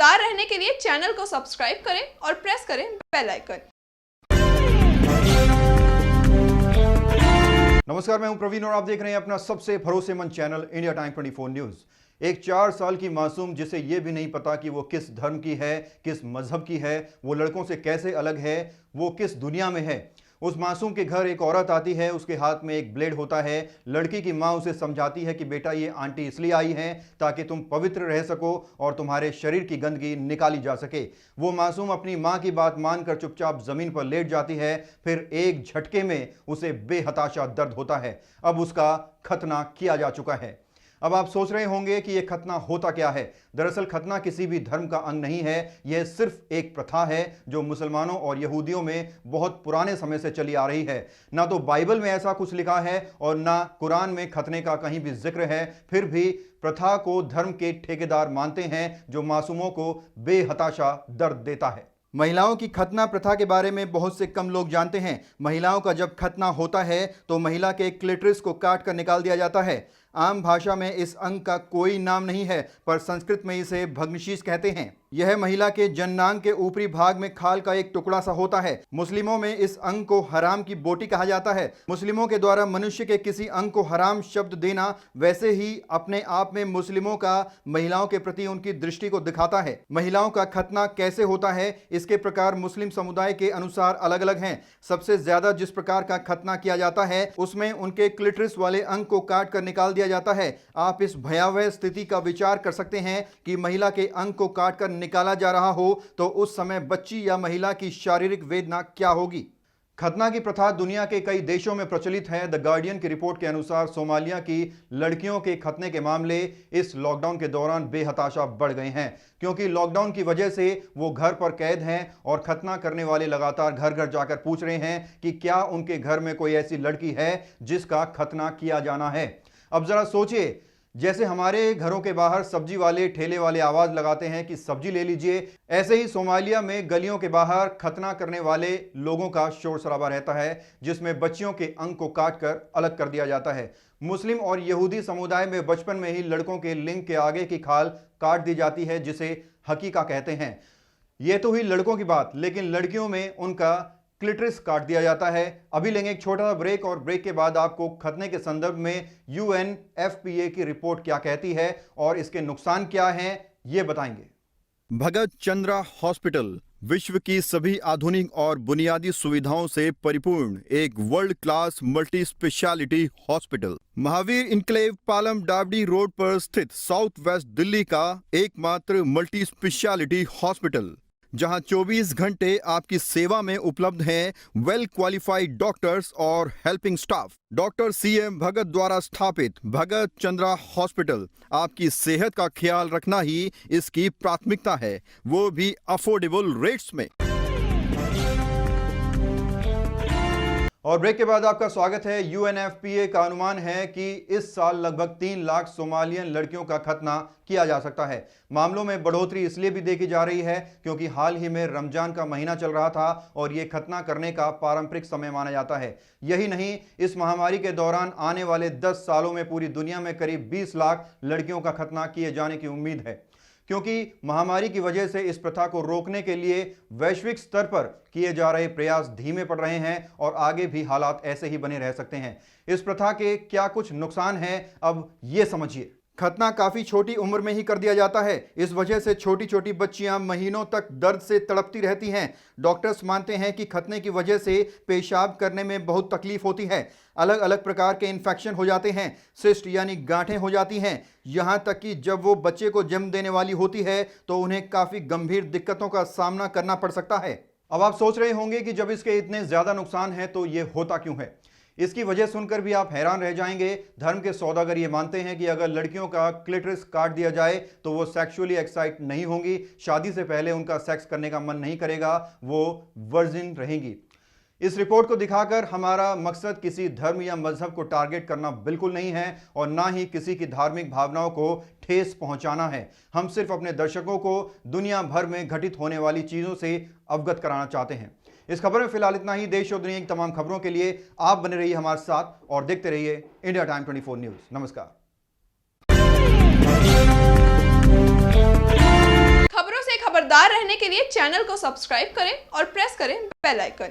खबरदार रहने के लिए चैनल को सब्सक्राइब करें और प्रेस करें बेल आइकन। नमस्कार, मैं हूं प्रवीण और आप देख रहे हैं अपना सबसे भरोसेमंद चैनल इंडिया टाइम 24 न्यूज। एक 4 साल की मासूम जिसे यह भी नहीं पता कि वो किस धर्म की है, किस मजहब की है, वो लड़कों से कैसे अलग है, वो किस दुनिया में है, उस मासूम के घर एक औरत आती है, उसके हाथ में एक ब्लेड होता है। लड़की की माँ उसे समझाती है कि बेटा ये आंटी इसलिए आई हैं ताकि तुम पवित्र रह सको और तुम्हारे शरीर की गंदगी निकाली जा सके। वो मासूम अपनी माँ की बात मानकर चुपचाप जमीन पर लेट जाती है। फिर एक झटके में उसे बेहताशा दर्द होता है। अब उसका खतना किया जा चुका है। अब आप सोच रहे होंगे कि यह खतना होता क्या है। दरअसल खतना किसी भी धर्म का अंग नहीं है, यह सिर्फ एक प्रथा है जो मुसलमानों और यहूदियों में बहुत पुराने समय से चली आ रही है। ना तो बाइबल में ऐसा कुछ लिखा है और ना कुरान में खतने का कहीं भी जिक्र है, फिर भी प्रथा को धर्म के ठेकेदार मानते हैं जो मासूमों को बेहताशा दर्द देता है। महिलाओं की खतना प्रथा के बारे में बहुत से कम लोग जानते हैं। महिलाओं का जब खतना होता है तो महिला के क्लिटरिस को काट कर निकाल दिया जाता है। आम भाषा में इस अंग का कोई नाम नहीं है, पर संस्कृत में इसे भग्नशीश कहते हैं। यह महिला के जननांग के ऊपरी भाग में खाल का एक टुकड़ा सा होता है। मुस्लिमों में इस अंग को हराम की बोटी कहा जाता है। मुस्लिमों के द्वारा मनुष्य के किसी अंग को हराम शब्द देना वैसे ही अपने आप में मुस्लिमों का महिलाओं के प्रति उनकी दृष्टि को दिखाता है। महिलाओं का खतना कैसे होता है, इसके प्रकार मुस्लिम समुदाय के अनुसार अलग अलग हैं। सबसे ज्यादा जिस प्रकार का खतना किया जाता है उसमें उनके क्लिटरिस वाले अंग को काट कर निकाल दिया जाता है। आप इस भयावह स्थिति का विचार कर सकते हैं कि महिला के अंग को काटकर निकाला जा रहा हो तो उस समय बच्ची या महिला की शारीरिक वेदना क्या होगी। खतना की प्रथा दुनिया के कई देशों में प्रचलित है। द गार्डियन की रिपोर्ट के अनुसार सोमालिया की लड़कियों के खतने के मामले इस लॉकडाउन के दौरान बेहताशा बढ़ गए हैं, क्योंकि लॉकडाउन की वजह से वो घर पर कैद हैं और खतना करने वाले लगातार घर घर जाकर पूछ रहे हैं कि क्या उनके घर में कोई ऐसी लड़की है जिसका खतना किया जाना है। अब जरा सोचिए, जैसे हमारे घरों के बाहर सब्जी वाले ठेले वाले आवाज लगाते हैं कि सब्जी ले लीजिए, ऐसे ही सोमालिया में गलियों के बाहर खतना करने वाले लोगों का शोर शराबा रहता है, जिसमें बच्चियों के अंग को काटकर अलग कर दिया जाता है। मुस्लिम और यहूदी समुदाय में बचपन में ही लड़कों के लिंग के आगे की खाल काट दी जाती है, जिसे हकीका कहते हैं। यह तो हुई लड़कों की बात, लेकिन लड़कियों में उनका क्लिटरिस काट दिया जाता है। अभी लेंगे एक छोटा सा ब्रेक और ब्रेक के बाद आपको खतने के संदर्भ में UNFPA की रिपोर्ट क्या कहती है और इसके नुकसान क्या हैं ये बताएंगे। भगत चंद्रा हॉस्पिटल विश्व की सभी आधुनिक और बुनियादी सुविधाओं से परिपूर्ण एक world class multi speciality hospital Mahavir enclave Palam Dawdi road पर स्थित साउथ वेस्ट दिल्ली का एकमात्र मल्टी स्पेशलिटी हॉस्पिटल, जहां 24 घंटे आपकी सेवा में उपलब्ध हैं वेल क्वालिफाइड डॉक्टर्स और हेल्पिंग स्टाफ। डॉक्टर CM भगत द्वारा स्थापित भगत चंद्रा हॉस्पिटल आपकी सेहत का ख्याल रखना ही इसकी प्राथमिकता है, वो भी अफोर्डेबल रेट्स में। और ब्रेक के बाद आपका स्वागत है। UNFPA का अनुमान है कि इस साल लगभग 3 लाख सोमालियन लड़कियों का खतना किया जा सकता है। मामलों में बढ़ोतरी इसलिए भी देखी जा रही है क्योंकि हाल ही में रमजान का महीना चल रहा था और ये खतना करने का पारंपरिक समय माना जाता है। यही नहीं, इस महामारी के दौरान आने वाले 10 सालों में पूरी दुनिया में करीब 20 लाख लड़कियों का खतना किए जाने की उम्मीद है, क्योंकि महामारी की वजह से इस प्रथा को रोकने के लिए वैश्विक स्तर पर किए जा रहे प्रयास धीमे पड़ रहे हैं और आगे भी हालात ऐसे ही बने रह सकते हैं। इस प्रथा के क्या कुछ नुकसान हैं, अब ये समझिए। खतना काफी छोटी उम्र में ही कर दिया जाता है। इस वजह से छोटी छोटी बच्चियां महीनों तक दर्द से तड़पती रहती हैं। डॉक्टर्स मानते हैं कि खतने की वजह से पेशाब करने में बहुत तकलीफ होती है। अलग अलग प्रकार के इन्फेक्शन हो जाते हैं, सिस्ट यानी गांठें हो जाती हैं। यहाँ तक कि जब वो बच्चे को जन्म देने वाली होती है तो उन्हें काफी गंभीर दिक्कतों का सामना करना पड़ सकता है। अब आप सोच रहे होंगे कि जब इसके इतने ज्यादा नुकसान हैं तो ये होता क्यों है। इसकी वजह सुनकर भी आप हैरान रह जाएंगे। धर्म के सौदागर ये मानते हैं कि अगर लड़कियों का क्लिटरिस काट दिया जाए तो वो सेक्सुअली एक्साइट नहीं होंगी, शादी से पहले उनका सेक्स करने का मन नहीं करेगा, वो वर्जिन रहेंगी। इस रिपोर्ट को दिखाकर हमारा मकसद किसी धर्म या मजहब को टारगेट करना बिल्कुल नहीं है और ना ही किसी की धार्मिक भावनाओं को ठेस पहुंचाना है। हम सिर्फ अपने दर्शकों को दुनिया भर में घटित होने वाली चीजों से अवगत कराना चाहते हैं। इस खबर में फिलहाल इतना ही। देश और दुनिया की तमाम खबरों के लिए आप बने रहिए हमारे साथ और देखते रहिए इंडिया टाइम 24 न्यूज। नमस्कार। खबरों से खबरदार रहने के लिए चैनल को सब्सक्राइब करें और प्रेस करें बेल आइकन।